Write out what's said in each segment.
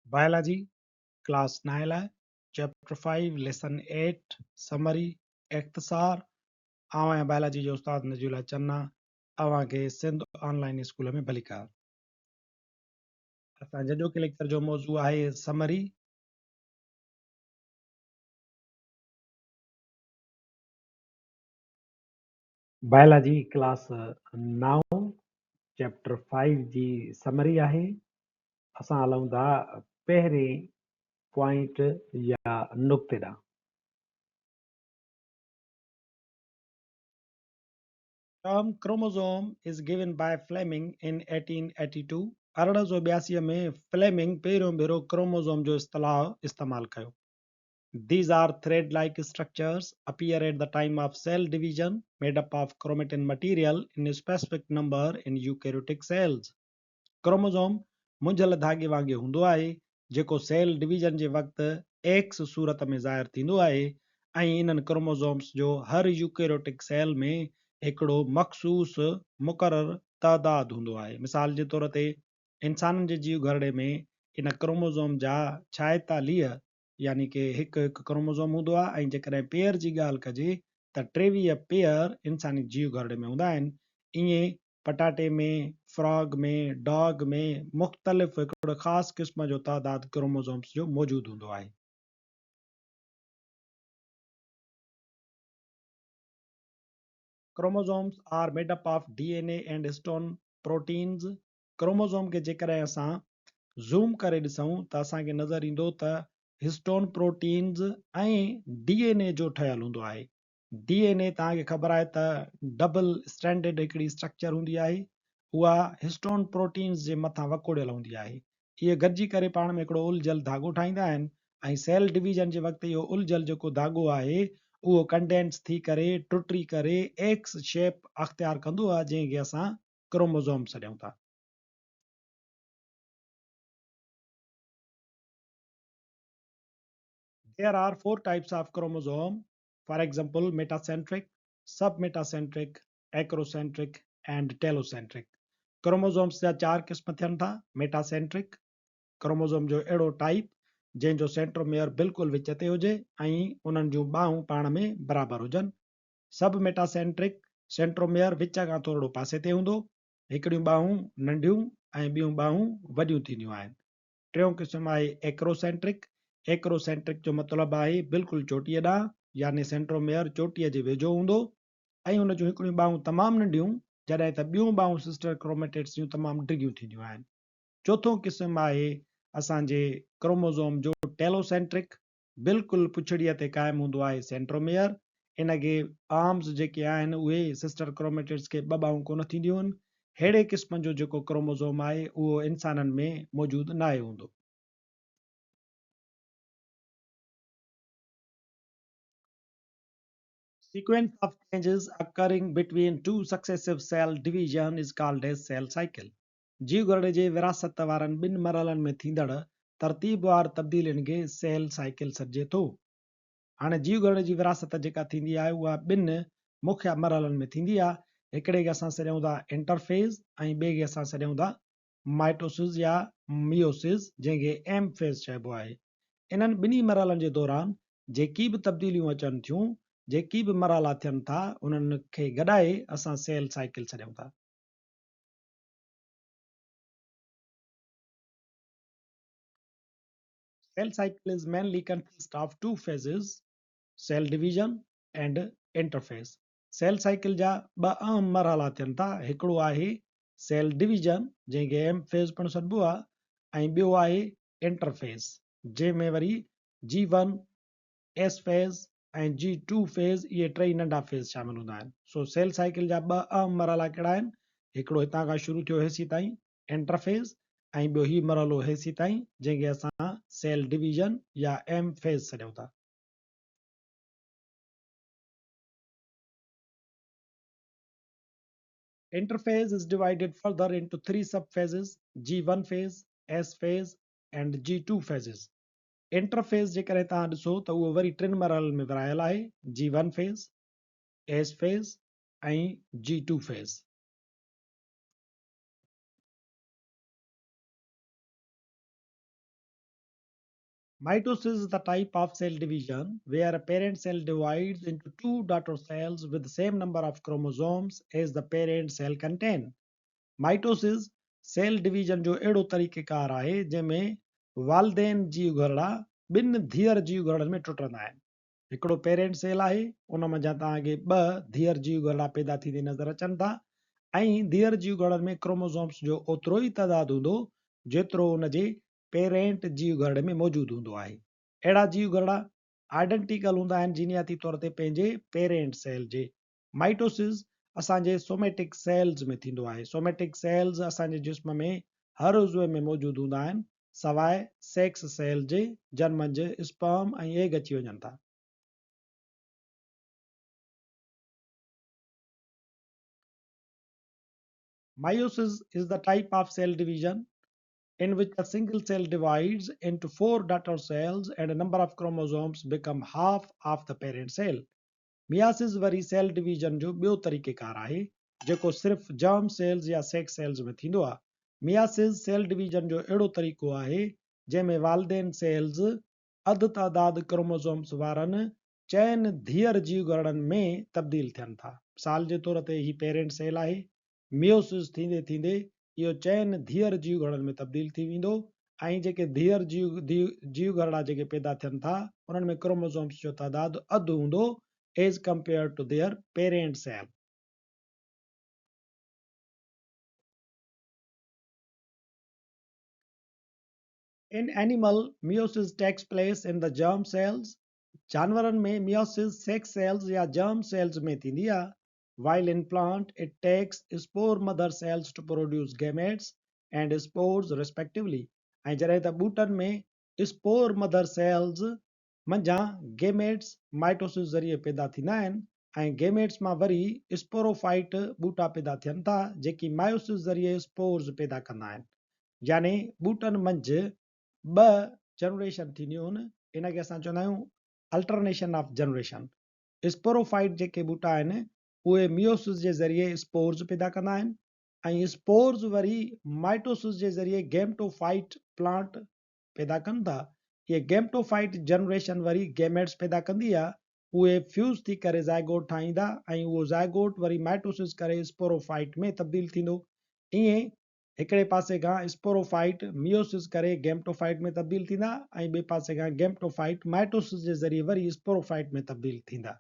Biology, Class 9 Chapter 5 Lesson 8 Summary اختصار आवां biology जो उस्ताद नजूला चन्ना अवां के सिंध ऑनलाइन स्कूल में भली कार असां जॾो के लेक्चर जो मौजू आहे समरी बायोलॉजी क्लास 9 चैप्टर 5 जी समरी आहे असां हलूं था पहिरें पॉइंट या नुक़्ते ॾांहुं term chromosome is given by Fleming in 1882 1882 में फ्लेमिंग पहिरियों भेरो क्रोमोसोम जो इस्तेमाल कयो These are thread-like structures appear at the time of cell division made up of chromatin material in a specific number in eukaryotic cells. Chromosome मुंझल धागे वांगुरु हूंदो आहे जेको सेल डिवीजन जे वक़्तु एक्स सूरत में ज़ाहिर थींदो आहे ऐं इन्हनि क्रोमोसोम्स जो हर यूकेरियोटिक सेल में हिकिड़ो मख़सूस मुक़ररु तइदादु हूंदो आहे मिसाल जे तौर ते इंसाननि जे जीव घरड़े में इन क्रोमोसोम जा 46 यानी कि हिकु हिकु क्रोमोसोम हूंदो आहे ऐं जेकॾहिं पेयर जी ॻाल्हि कजे त 23 पेयर इंसानी जीव घरड़े में हूंदा आहिनि ईअं पटाटे में फ्रॉग में डॉग में मुख़्तलिफ़ हिकिड़ो ख़ासि क़िस्म जो तइदादु क्रोमोसोम्स जो मौजूदु हूंदो आहे Chromosomes are made up of DNA and histone proteins. Chromosome खे जेकॾहिं असां ज़ूम करे ॾिसूं त असांखे नज़र ईंदो त हिस्टोन प्रोटीन्स ऐं DNA जो ठहियलु हूंदो आहे DNA तव्हांखे ख़बर आहे त डबल स्टैंडर्ड हिकिड़ी स्ट्रक्चर हूंदी आहे उहा हिस्टोन प्रोटीन्स जे मथां वकोड़ियल हूंदी आहे इहे गॾिजी करे पाण में हिकिड़ो उलझल धाॻो ठाहींदा आहिनि ऐं सेल डिवीजन जे वक़्तु इहो उलझल जेको धाॻो आहे उहो कंडेंस थी करे टुटी करे एक्स शेप अख़्तियार कंदो आहे जंहिंखे असां क्रोमोसोम सॾियूं था There are 4 types of chromosome. For example, metacentric, submetacentric, acrocentric, and telocentric. Chromosomes जा 4 क़िस्म थियनि था मेटासेंट्रिक क्रोमोसोम जो अहिड़ो टाइप जंहिंजो सेंट्रोमियर बिल्कुलु विच ते हुजे ऐं उन्हनि जूं ॿाहूं पाण में बराबरि हुजनि सब मेटासेंट्रिक सेंट्रोमियर विच खां थोरो पासे ते हूंदो हिकिड़ियूं ॿाहूं नंढियूं ऐं ॿियूं ॿाहूं वॾियूं थींदियूं आहिनि टियों क़िस्म आहे एक्रोसेंट्रिक जो मतिलबु आहे बिल्कुलु चोटीअ ॾांहुं यानी सेंट्रोमेयर चोटीअ जे वेझो हूंदो ऐं हुन जूं हिकिड़ियूं ॿाहूं तमामु नंढियूं जॾहिं त ॿियूं ॿाहूं सिस्टर क्रोमेटिड्स जूं तमामु डिघियूं थींदियूं आहिनि चोथों क़िस्म आहे असांजे क्रोमोसोम जो टेलोसेंट्रिक बिल्कुलु पुछड़ीअ ते क़ाइमु हूंदो आहे सेंट्रोमेयर इनखे आर्म्स जेके आहिनि उहे सिस्टर क्रोमेटिड्स खे ॿ ॿाहूं कोन थींदियूं आहिनि अहिड़े क़िस्म जो जेको क्रोमोसोम आहे उहो इंसाननि में मौजूदु न आहे हूंदो Sequence of changes occurring between two successive cell division is called as cell cycle. जीव घरड़े जे विरासत वारनि ॿिनि मरहलनि में थींदड़ तरतीबवार तब्दीलियुनि खे सेल साइकिल सॾिजे थो हाणे जीव घरड़े जी विरासत जेका थींदी आहे उहा ॿिनि मुख्य मरहलनि में थींदी आहे हिकिड़े खे असां सॾियूं था इंटरफेज़ ऐं ॿिए खे असां सॾियूं था माइटोसिस या मियोसिस जंहिंखे एम फेज़ चइबो आहे इन्हनि ॿिन्ही मरहलनि जे दौरान जेकी बि तब्दीलियूं अचनि थियूं जेकी बि मरहला थियनि था उन्हनि खे गॾाए असां सेल साइकिल सॾियूं था Cell cycle is mainly consist of two phases, cell division and interphase. Cell cycle जा ॿ अहम मरहला थियनि था हिकिड़ो आहे सेल डिवीजन जंहिंखे एम फेज़ पिणु सॾिबो आहे ऐं ॿियो आहे इंटरफेज़ जंहिंमें वरी G1 एस फेज़ ऐं G2 फेज़ इहे टई नंढा फेज़ शामिल हूंदा आहिनि सो सेल साइकिल जा ॿ अहम मरहला कहिड़ा आहिनि हिकिड़ो हितां खां शुरू थियो हेसी ताईं इंटरफेज़ ऐं ॿियो ही मरहलो हेसी ताईं जंहिंखे असां सेल डिवीजन या एम फेज़ सॾियूं था Interphase is divided further into 3 subphases G1 phase, S phase and G2 phases. Interface जेकॾहिं तव्हां ॾिसो त उहो वरी 3 मरहलनि में विरायल आहे G1 फेज़ एस फेज़ ऐं G2 phase Mitosis is the type of cell division where a parent cell divides into two daughter cells with the same number of chromosomes as the parent cell contain. Mitosis cell division जो अहिड़ो तरीक़ेकार आहे जंहिंमें वालदेन जीव घरड़ा ॿिनि धीअर जीव घरड़नि में टुटंदा आहिनि। हिकिड़ो पेरेंट सेल आहे, उन मंझां तव्हांखे ॿ धीअर जीव घरड़ा पैदा थींदे नज़र अचनि था ऐं धीअर जीव घरड़नि में क्रोमोसोम्स जो ओतिरो ई तइदादु हूंदो जेतिरो उनजे पेरेंट जीव घरड़े में मौजूदु हूंदो आहे। अहिड़ा जीव घरड़ा आइडेंटिकल हूंदा आहिनि जीनियाती तौर ते पंहिंजे पेरेंट सेल जे। माइटोसिस असांजे सोमेटिक सेल्स में थींदो आहे। सोमेटिक सेल्स असांजे जिस्म में हर उज़वे में मौजूदु हूंदा आहिनि सवाइ सेक्स सेल जे, जन मंझि स्पर्म ऐं एग अची वञनि था। Meiosis is the type of cell division in which a single cell divides into four daughter cells and a number of chromosomes become half of the parent cell. Myiasis वरी sale division जो ॿियो तरीक़ेकार आहे जेको सिर्फ़ germ cells या sex cells में थींदो आहे। मियासिस सेल डिवीजन जो अहिड़ो तरीक़ो आहे जंहिंमें वालदेन सेल्स अधु तइदाद क्रोमोसोम्स वारनि चइनि धीअर जीव घरड़नि में तब्दील थियनि था। मिसाल जे तौर ते ही पेरेंट सेल आहे। मियोसिस थींदे थींदे इहो चइनि धीअर जीव घरड़नि में तब्दील थी वेंदो ऐं जेके धीअर जीव घरड़ा जेके पैदा थियनि था उन्हनि में क्रोमोसोम्स जो तइदादु अधु हूंदो as compared to their parent cell. In animal, meiosis takes place in the germ cells. जानवरनि में meiosis sex cells या germ cells में थींदी आहे, while in plant it takes spore mother cells to produce gametes and spores respectively. ऐं जॾहिं त ॿूटनि में spore mother cells मंझां gametes माइटोसिस ज़रिए पैदा थींदा आहिनि ऐं गेमेट्स मां वरी स्पोरोफाइट ॿूटा पैदा थियनि था जेकी मायोसिस ज़रिए स्पोर्स पैदा कंदा आहिनि। यानी ॿूटनि मंझि ॿ जनरेशन थींदियूं आहिनि, इनखे असां चवंदा आहियूं अल्टरनेशन ऑफ जनरेशन। स्पोरोफाइट जेके ॿूटा आहिनि उहे मियोसिस जे ज़रिए स्पोर्स पैदा कंदा आहिनि ऐं स्पोर्स वरी माइटोसिस जे ज़रिए गैमेटोफाइट प्लांट पैदा कनि था। इहे गैमेटोफाइट जनरेशन वरी गैमेट्स पैदा कंदी आहे, उहे फ्यूज़ थी करे ज़ाइगोट ठाहींदा ऐं उहो ज़ाइगोट वरी माइटोसिस करे स्पोरोफाइट में तब्दील थींदो। ईअं हिकिड़े पासे खां स्पोरोफाइट मियोसिस करे गैमेटोफाइट में तब्दील थींदा ऐं ॿिए पासे खां गैमेटोफाइट माइटोसिस जे ज़रिए वरी स्पोरोफाइट में तब्दील थींदा।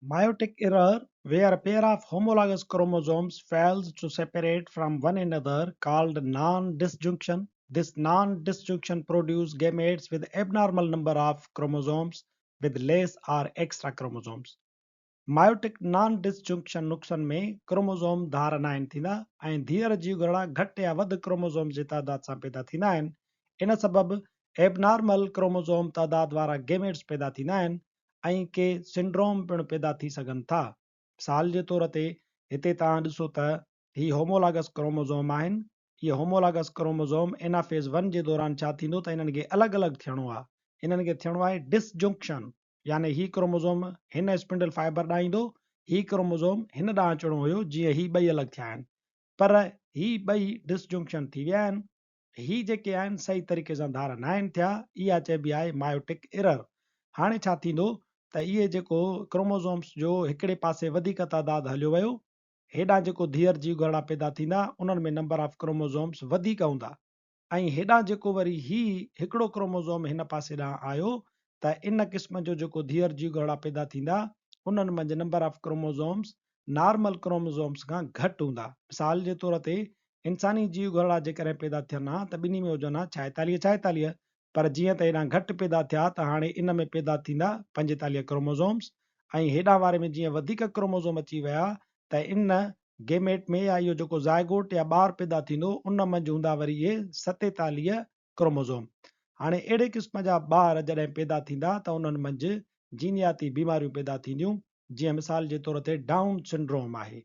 Meiotic error, where a pair of homologous chromosomes fails to separate from one another, called non-disjunction. This non-disjunction produces gametes with abnormal number of chromosomes with less or extra chromosomes. Meiotic non-disjunction नुक़्सन में chromosome धार न थींदा ऐं धीअर जीव घरड़ा घटि या वधि क्रोमोसोम जे तइदाद सां पैदा थींदा आहिनि। इन सबबि एबनॉर्मल क्रोमोसोम तइदाद वारा गेमेट्स पैदा थींदा आहिनि ऐं के सिंड्रोम पिणु पैदा थी सघनि था। मिसाल जे तौर ते हिते तव्हां ॾिसो त ही होमोलॉगस क्रोमोसोम आहिनि। इहे होमोलॉगस क्रोमोसोम एनाफेज़ 1 जे दौरान छा थींदो त इन्हनि खे अलॻि अलॻि थियणो आहे। इन्हनि खे थियणो आहे डिसजंक्शन, यानी ही क्रोमोसोम हिन स्पिंडल फाइबर ॾांहुं ईंदो, ही क्रोमोसोम हिन ॾांहुं अचिणो हुयो जीअं ही ॿई अलॻि थिया आहिनि, पर ही ॿई डिसजंक्शन थी विया आहिनि। ही जेके आहिनि सही तरीक़े सां धार न आहिनि थिया, इहा चइबी आहे मायोटिक एरर। हाणे छा थींदो त इहे जेको क्रोमोसोम्स जो हिकिड़े पासे वधीक तइदादु हलियो वियो, हेॾां जेको धीअर जीव घरड़ा पैदा थींदा उन्हनि में नंबर ऑफ क्रोमोसोम्स वधीक हूंदा ऐं हेॾां जेको वरी ही हिकिड़ो क्रोमोसोम हिन पासे ॾांहुं आयो त इन क़िस्म जो जेको धीअर जीव घरड़ा पैदा थींदा उन्हनि मंझि number of chromosomes normal chromosomes खां घटि हूंदा। मिसाल जे तौर ते इंसानी जीव घरड़ा जेकॾहिं पैदा थियनि हा त ॿिन्ही में हुजनि हा 46 पर जीअं त हेॾां घटि पैदा थिया त हाणे इन में पैदा थींदा 45 क्रोमोसोम्स ऐं हेॾां वारे में जीअं वधीक क्रोमोसोम अची विया त इन गेमेट में या इहो जेको ज़ाइगोट या ॿार पैदा थींदो उन मंझि हूंदा वरी इहे 47 क्रोमोसोम। हाणे अहिड़े क़िस्म जा ॿार जॾहिं पैदा थींदा त उन्हनि मंझि जीनियाती बीमारियूं पैदा थींदियूं, जीअं मिसाल जे तौर ते डाउन सिंड्रोम आहे।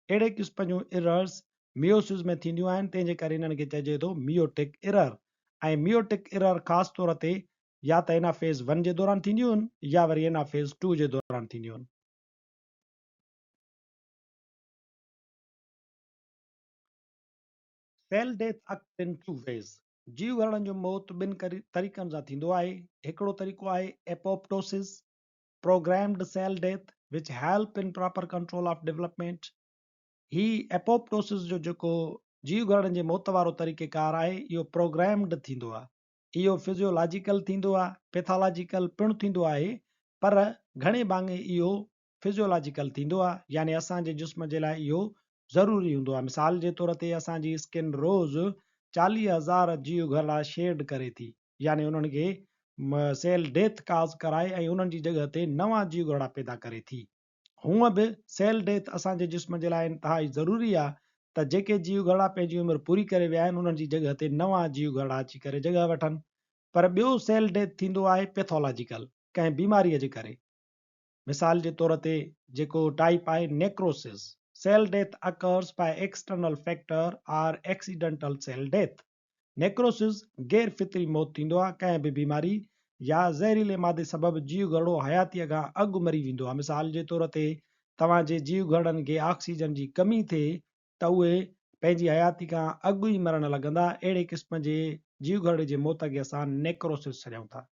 अहिड़े क़िस्म जूं एरर्स मियोसिस में थींदियूं आहिनि, तंहिंजे करे इन्हनि खे चइजे थो मियोटिक एरर। ऐं मियोटिक एरर ख़ासि तौर ते या त एनाफेज़ 1 जे दौरान थींदियूं आहिनि या वरी एनाफेज़ 2 जे दौरान थींदियूं आहिनि। Cell death occurs in two ways. जीव ॻणण जो मौत ॿिनि तरीक़नि सां थींदो आहे. हिकिड़ो तरीक़ो आहे apoptosis, programmed cell death, which help in proper control of development. ही एपोप्टोसिस जो जेको जीव ॻणण जे मौत वारो तरीक़ेकार आहे, इहो प्रोग्राम्ड थींदो आहे. इहो फिजियोलॉजिकल थींदो आहे, पैथोलॉजिकल पिणु थींदो आहे, पर घणे भाङे इहो फिजियोलॉजिकल थींदो आहे, यानी असांजे जिस्म जे लाइ इहो ज़रूरी हूंदो आहे. मिसाल जे तौर ते असांजी स्किन रोज़ 40,000 जीव घड़ा शेड करे थी, यानी उन्हनि खे सेल डेथ काज़ कराए ऐं उन्हनि जी जॻह ते नवां जीव घड़ा पैदा करे थी. हूअं बि सेल डेथ असांजे जिस्म जे लाइ इंतिहाई ज़रूरी आहे त जेके जीव घड़ा पंहिंजी उमिरि पूरी करे विया आहिनि उन्हनि जी जॻह ते नवां जीव घड़ा अची करे जॻह वठनि. पर ॿियो सेल डेथ थींदो आहे पैथोलॉजिकल, कंहिं बीमारीअ जे करे. मिसाल जे तौर ते जेको टाइप आहे necrosis. Cell death occurs by external factor or accidental cell death. Necrosis गैर फितरी मौत थींदो आहे, कंहिं बि बीमारी या ज़हरीले मादे सबबि जीव घड़ो हयातीअ खां अॻु मरी वेंदो आहे. मिसाल जे तौर ते तव्हांजे जीव घड़नि खे ऑक्सीजन जी कमी थिए त उहे पंहिंजी हयाती खां अॻु ई मरण लॻंदा. अहिड़े क़िस्म जे जीव घड़े जे मौत खे असां नेक्रोसिस चऊं था.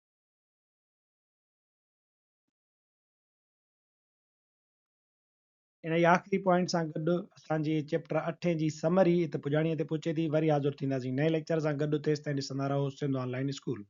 इन जी आख़िरी पॉइंट सां गॾु असांजी चैप्टर 8 जी समरी हिते पुॼाणीअ ते पहुचे थी. वरी हाज़ुर थींदासीं नए लेक्चर सां गॾु. तेसिताईं ॾिसंदा रहो सिंध ऑनलाइन स्कूल.